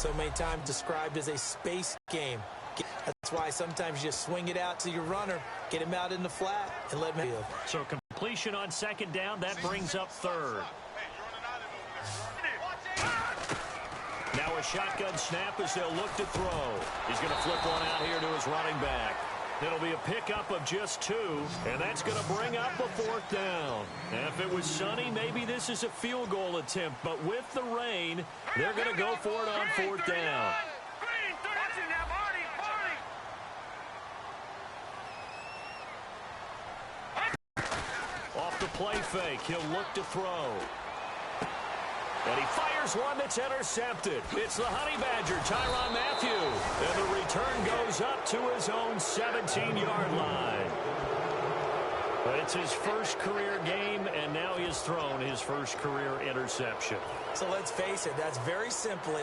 So many times described as a space game. That's why sometimes you just swing it out to your runner, get him out in the flat, and let him field. So completion on second down, that brings up third. Now a shotgun snap as they'll look to throw. He's going to flip one out here to his running back. It'll be a pickup of just 2, and that's going to bring up a fourth down. And if it was sunny, maybe this is a field goal attempt, but with the rain, they're going to go for it on fourth down. Off the play fake, he'll look to throw. And he fires one that's intercepted. It's the Honey Badger, Tyrann Mathieu. And the return goes up to his own 17-yard line. But it's his first career game, and now he has thrown his first career interception. So let's face it, that's very simply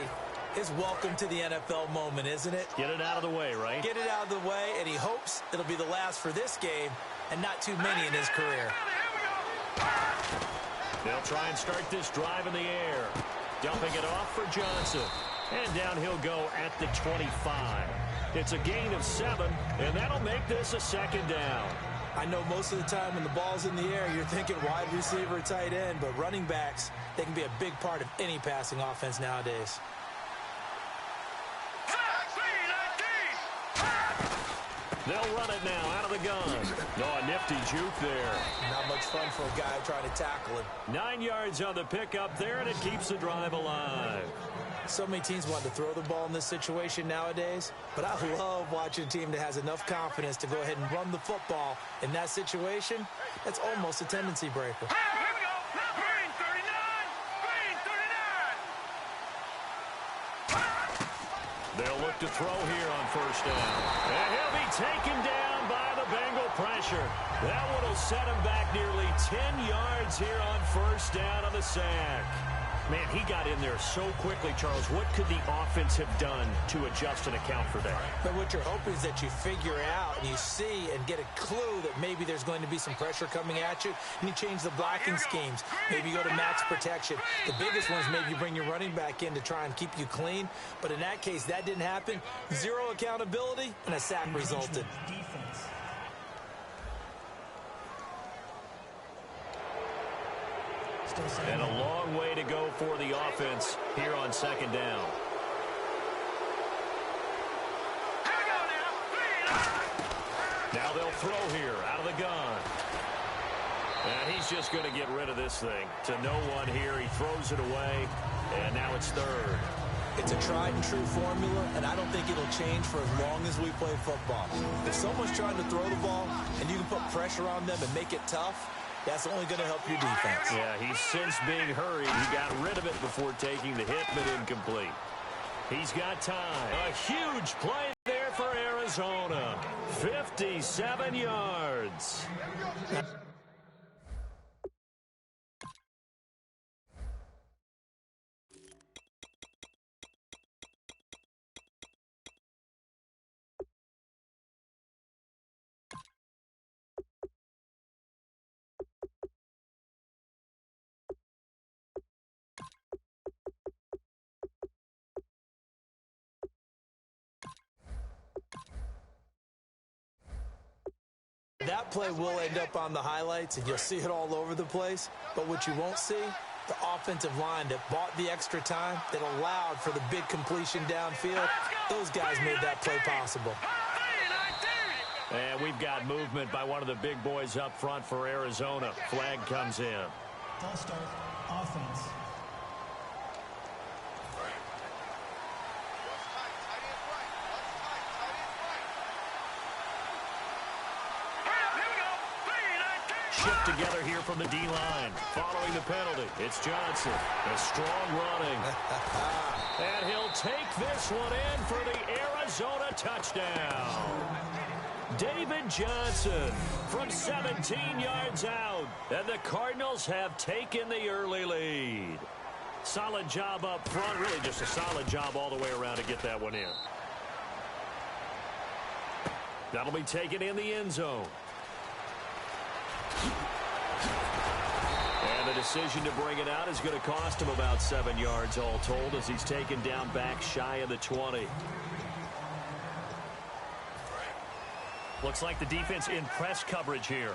his welcome to the NFL moment, isn't it? Get it out of the way, right? Get it out of the way, and he hopes it'll be the last for this game and not too many in his career. They'll try and start this drive in the air. Dumping it off for Johnson. And down he'll go at the 25. It's a gain of 7, and that'll make this a second down. I know most of the time when the ball's in the air, you're thinking wide receiver, tight end, but running backs, they can be a big part of any passing offense nowadays. They'll run it now out of the gun. Oh, a nifty juke there. Not much fun for a guy trying to tackle him. 9 yards on the pickup there, and it keeps the drive alive. So many teams want to throw the ball in this situation nowadays, but I love watching a team that has enough confidence to go ahead and run the football in that situation. That's almost a tendency breaker. They'll look to throw here on first down. And he'll be taken down by the Bengal pressure. That one will set him back nearly 10 yards here on first down on the sack. Man, he got in there so quickly, Charles. What could the offense have done to adjust and account for that? But what you're hoping is that you figure out and you see and get a clue that maybe there's going to be some pressure coming at you, and you change the blocking schemes. Maybe you go to max protection. The biggest one is maybe you bring your running back in to try and keep you clean. But in that case, that didn't happen. Zero accountability, and a sack resulted. And a long way to go for the offense here on second down. Now they'll throw here out of the gun. And he's just going to get rid of this thing. To no one here. He throws it away. And now it's third. It's a tried and true formula, and I don't think it'll change for as long as we play football. If someone's trying to throw the ball and you can put pressure on them and make it tough, that's only going to help your defense. Yeah, he's since being hurried. He got rid of it before taking the hit, but incomplete. He's got time. A huge play there for Arizona. 57 yards. That play will end up on the highlights, and you'll see it all over the place. But what you won't see, the offensive line that bought the extra time, that allowed for the big completion downfield, those guys made that play possible. And we've got movement by one of the big boys up front for Arizona. Flag comes in. They'll start offense. Shift together here from the D-line. Following the penalty, it's Johnson. A strong running. And he'll take this one in for the Arizona touchdown. David Johnson from 17 yards out. And the Cardinals have taken the early lead. Solid job up front. Really just a solid job all the way around to get that one in. That'll be taken in the end zone. And the the decision to bring it out is going to cost him about 7 yards all told as he's taken down back shy of the 20. Looks like the defense in press coverage here.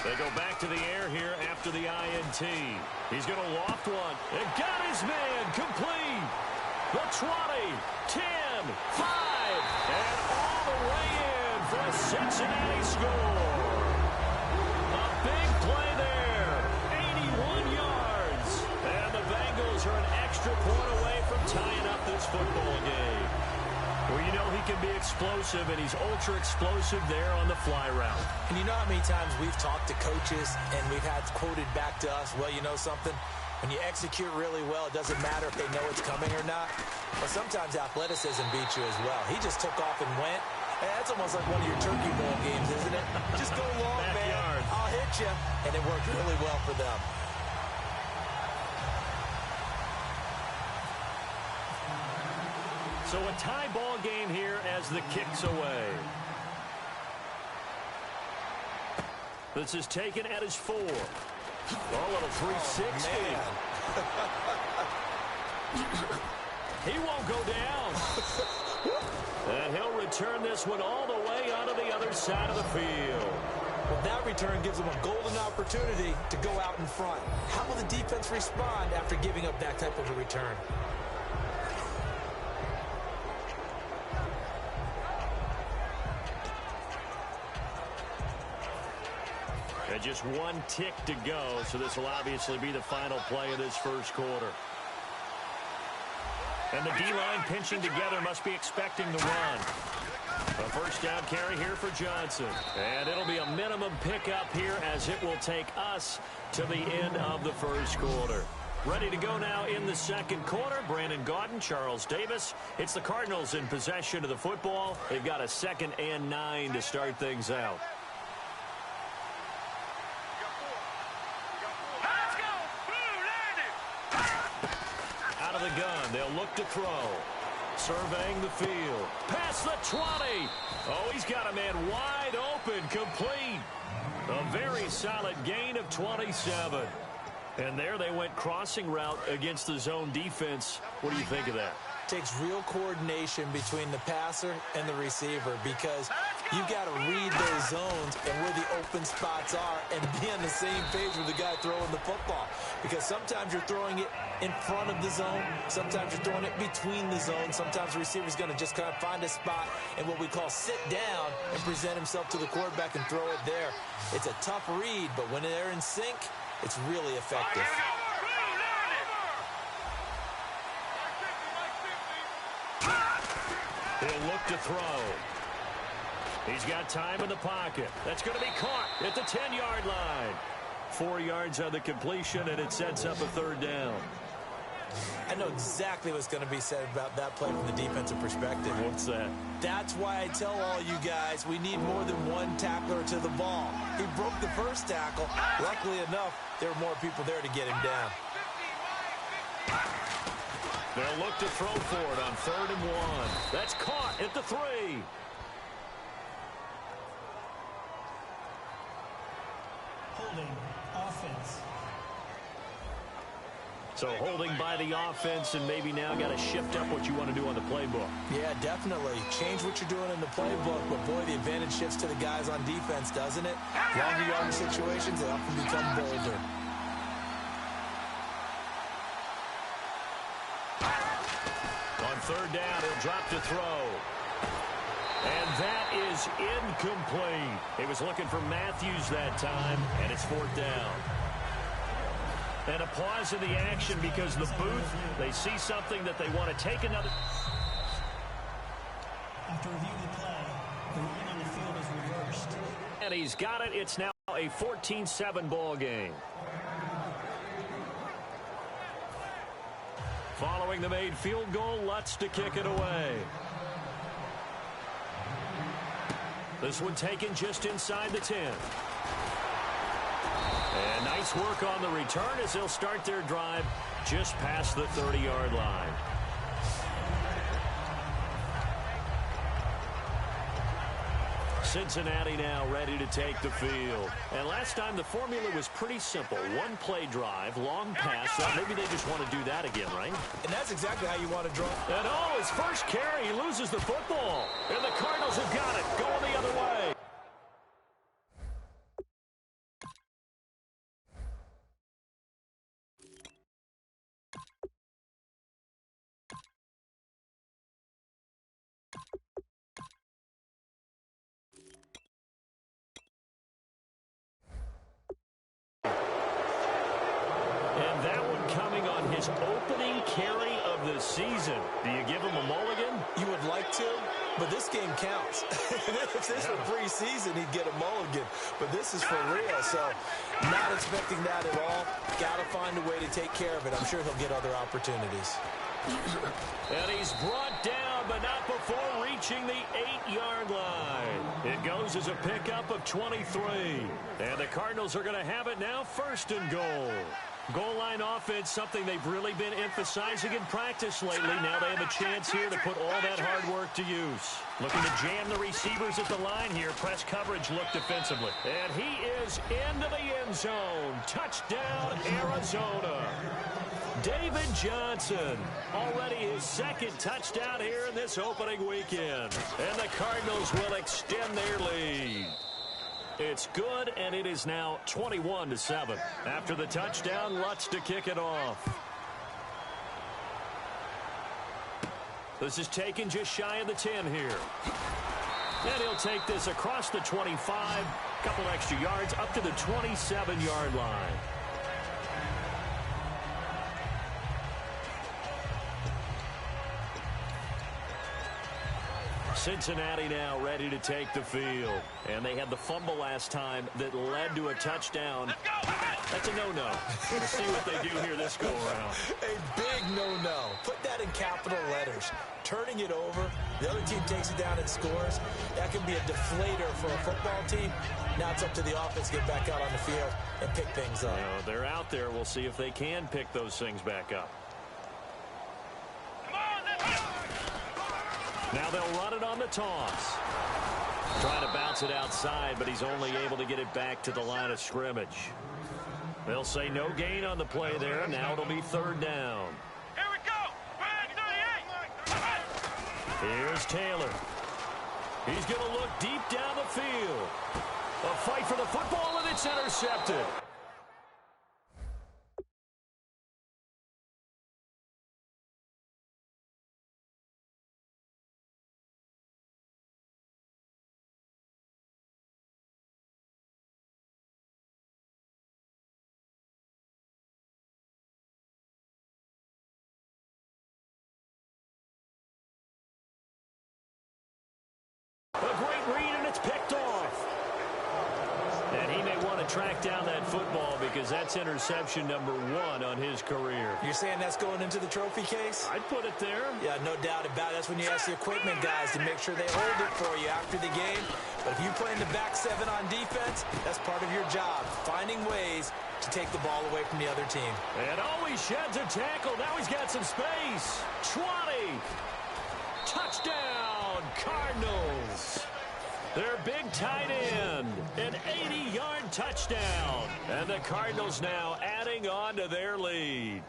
They go back to the air here after the INT. He's going to loft one. And got his man complete. The 20, 10, 5, and all the way in for a Cincinnati score. A big play there. 81 yards. And the Bengals are an extra point away from tying up this football game. Well, you know he can be explosive, and he's ultra-explosive there on the fly route. And you know how many times we've talked to coaches and we've had quoted back to us, well, you know something? When you execute really well, it doesn't matter if they know it's coming or not. But sometimes athleticism beats you as well. He just took off and went. Hey, that's almost like one of your turkey bowl games, isn't it? Just go long, man. I'll hit you. And it worked really well for them. So a tie ball game here as the kick's away. This is taken at his 4. Oh, little 360. He won't go down. And he'll return this one all the way onto the other side of the field. Well, that return gives them a golden opportunity to go out in front. How will the defense respond after giving up that type of a return? And just one tick to go, so this will obviously be the final play of this first quarter. And the D-line pinching together must be expecting the run. A first down carry here for Johnson. And it'll be a minimum pickup here as it will take us to the end of the first quarter. Ready to go now in the second quarter. Brandon Gaudin, Charles Davis. It's the Cardinals in possession of the football. They've got a 2nd and 9 to start things out. The gun. They'll look to throw. Surveying the field. Past the 20. Oh, he's got a man wide open. Complete. A very solid gain of 27. And there they went crossing route against the zone defense. What do you think of that? Takes real coordination between the passer and the receiver because you've got to read those zones and where the open spots are and be on the same page with the guy throwing the football. Because sometimes you're throwing it in front of the zone. Sometimes you're throwing it between the zones. Sometimes the receiver's going to just kind of find a spot and what we call sit down and present himself to the quarterback and throw it there. It's a tough read, but when they're in sync, it's really effective. He'll look to throw. He's got time in the pocket. That's going to be caught at the 10-yard line. 4 yards on the completion, and it sets up a 3rd down. I know exactly what's going to be said about that play from the defensive perspective. What's that? That's why I tell all you guys we need more than one tackler to the ball. He broke the first tackle. Luckily enough, there were more people there to get him down. They'll look to throw for it on 3rd and 1. That's caught at the 3. Holding offense. So holding by the offense, and maybe now got to shift up what you want to do on the playbook. Yeah, definitely. Change what you're doing in the playbook, but boy, the advantage shifts to the guys on defense, doesn't it? Longer yardage situations, they often become bolder. On 3rd down, he'll drop to throw. And that is incomplete. He was looking for Matthews that time, and it's 4th down. And a pause in the action because the booth, they see something that they want to take another. After reviewing the play, the ruling on the field is reversed. And he's got it. It's now a 14-7 ball game. Following the made field goal, Lutz to kick it away. This one taken just inside the 10. And nice work on the return as they'll start their drive just past the 30-yard line. Cincinnati now ready to take the field. And last time the formula was pretty simple. One play drive, long pass. So maybe they just want to do that again, right? And that's exactly how you want to draw. And his first carry, he loses the football. And the Cardinals have got it, going the other way. And that one coming on his opening carry of the season. Do you give him a mulligan? You would like to, but this game counts. If this were preseason, he'd get a mulligan. But this is for real, so not expecting that at all. Got to find a way to take care of it. I'm sure he'll get other opportunities. And he's brought down, but not before reaching the 8-yard line. It goes as a pickup of 23. And the Cardinals are going to have it now, 1st and goal. Goal line offense, something they've really been emphasizing in practice lately. Now they have a chance here to put all that hard work to use. Looking to jam the receivers at the line here. Press coverage look defensively. And he is into the end zone. Touchdown, Arizona. David Johnson, already his 2nd touchdown here in this opening weekend. And the Cardinals will extend their lead. It's good, and it is now 21-7. After the touchdown, Lutz to kick it off. This is taken just shy of the 10 here. And he'll take this across the 25, couple extra yards, up to the 27-yard line. Cincinnati now ready to take the field. And they had the fumble last time that led to a touchdown. That's a no-no. We'll see what they do here this go-around. A big no-no. Put that in capital letters. Turning it over, the other team takes it down and scores. That can be a deflator for a football team. Now it's up to the offense to get back out on the field and pick things up. They're out there. We'll see if they can pick those things back up. Now they'll run it on the toss. Trying to bounce it outside, but he's only able to get it back to the line of scrimmage. They'll say no gain on the play there. Now it'll be 3rd down. Here we go. 38. Here's Taylor. He's going to look deep down the field. A fight for the football, and it's intercepted. A great read, and it's picked off. And he may want to track down that football because that's interception number 1 on his career. You're saying that's going into the trophy case? I'd put it there. Yeah, no doubt about it. That's when you ask the equipment guys to make sure they hold it for you after the game. But if you play in the back 7 on defense, that's part of your job, finding ways to take the ball away from the other team. And he sheds a tackle. Now he's got some space. 20. Touchdown, Cardinals. Their big tight end, an 80-yard touchdown. And the Cardinals now adding on to their lead.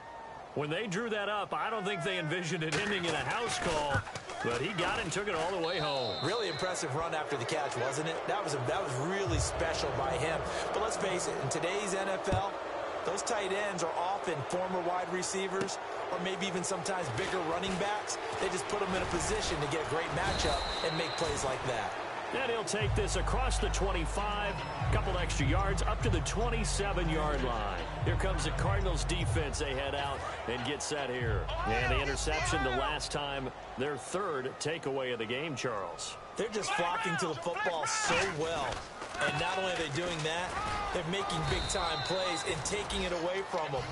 When they drew that up, I don't think they envisioned it ending in a house call, but he got it and took it all the way home. Really impressive run after the catch, wasn't it? That was really special by him. But let's face it, in today's NFL, those tight ends are often former wide receivers or maybe even sometimes bigger running backs. They just put them in a position to get a great matchup and make plays like that. And he'll take this across the 25, couple extra yards, up to the 27-yard line. Here comes the Cardinals defense. They head out and get set here. And the interception the last time, their 3rd takeaway of the game, Charles. They're just flocking to the football so well. And not only are they doing that, they're making big-time plays and taking it away from them.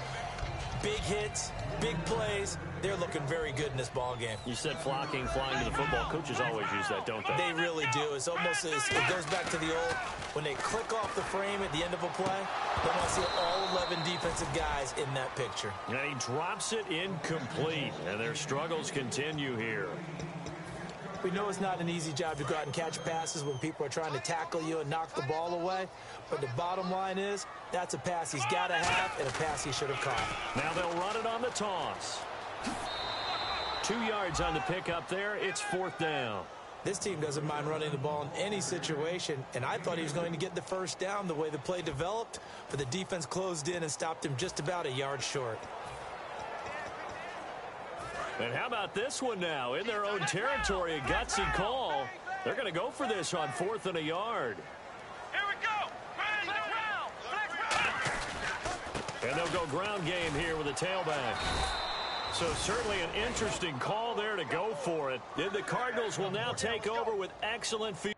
Big hits, big plays. They're looking very good in this ball game. You said flocking, flying to the football. Coaches always use that, don't they? They really do. It's almost it goes back to the old, when they click off the frame at the end of a play, they want to see all 11 defensive guys in that picture. And he drops it incomplete, and their struggles continue here. We know it's not an easy job to go out and catch passes when people are trying to tackle you and knock the ball away. But the bottom line is, that's a pass he's got to have and a pass he should have caught. Now they'll run it on the toss. 2 yards on the pickup there. It's 4th down. This team doesn't mind running the ball in any situation, and I thought he was going to get the first down the way the play developed, but the defense closed in and stopped him just about a yard short. And how about this one now? In their own territory, a gutsy call. They're going to go for this on 4th and a yard. Here we go. And they'll go ground game here with a tailback. So certainly an interesting call there to go for it. And the Cardinals will now take over with excellent field.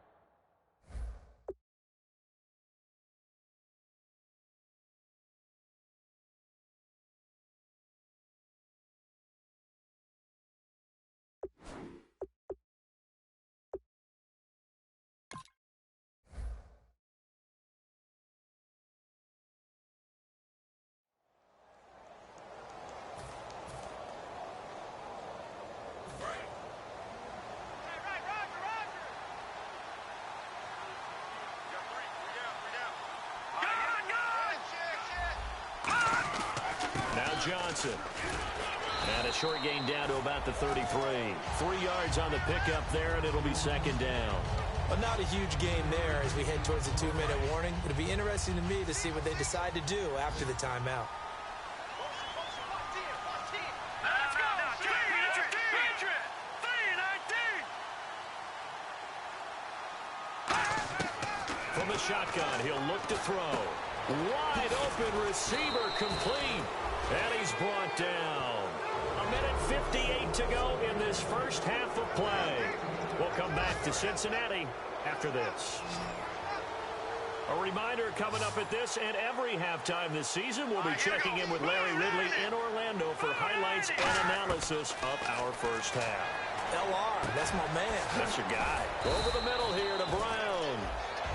Johnson. And a short gain down to about the 33. 3 yards on the pickup there, and it'll be 2nd down. But not a huge gain there as we head towards the 2-minute warning. It'll be interesting to me to see what they decide to do after the timeout. Let's go. Patriot. 3-19. From the shotgun, he'll look to throw. Wide open receiver complete. And he's brought down. 1:58 to go in this first half of play. We'll come back to Cincinnati after this. A reminder coming up at this and every halftime this season, we'll be checking in with Larry Ridley in Orlando for highlights and analysis of our first half. LR, that's my man. That's your guy. Over the middle here to Brown.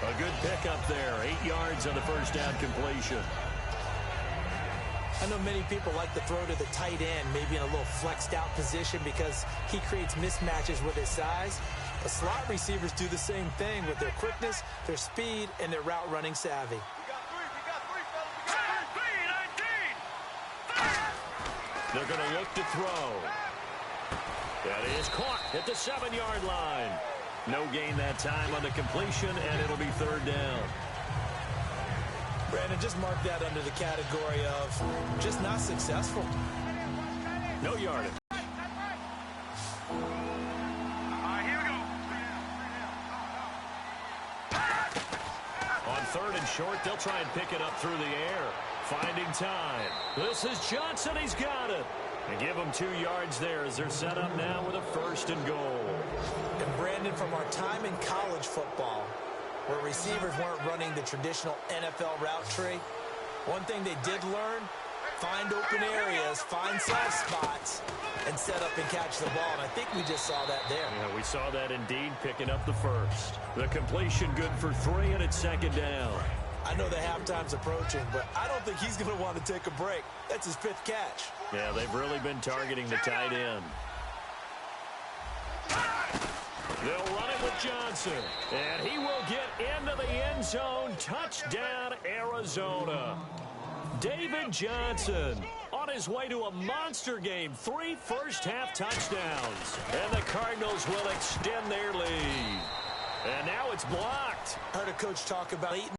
A good pickup there. 8 yards on the first down completion. I know many people like to throw to the tight end, maybe in a little flexed out position because he creates mismatches with his size. But slot receivers do the same thing with their quickness, their speed, and their route running savvy. They're going to look to throw. That is caught at the 7-yard line. No gain that time on the completion, and it'll be 3rd down. Brandon, just mark that under the category of just not successful. No yardage. Here we go. On 3rd and short, they'll try and pick it up through the air. Finding time. This is Johnson. He's got it. And give them 2 yards there as they're set up now with a 1st and goal. And Brandon, from our time in college football, where receivers weren't running the traditional NFL route tree, one thing they did learn, find open areas, find soft spots, and set up and catch the ball. And I think we just saw that there. Yeah, we saw that indeed, picking up the 1st. The completion good for 3, and it's 2nd down. I know the halftime's approaching, but I don't think he's going to want to take a break. That's his 5th catch. Yeah, they've really been targeting the tight end. They'll run it with Johnson, and he will get into the end zone. Touchdown, Arizona. David Johnson on his way to a monster game. 3 first-half touchdowns, and the Cardinals will extend their lead. And now it's blocked. I heard a coach talk about late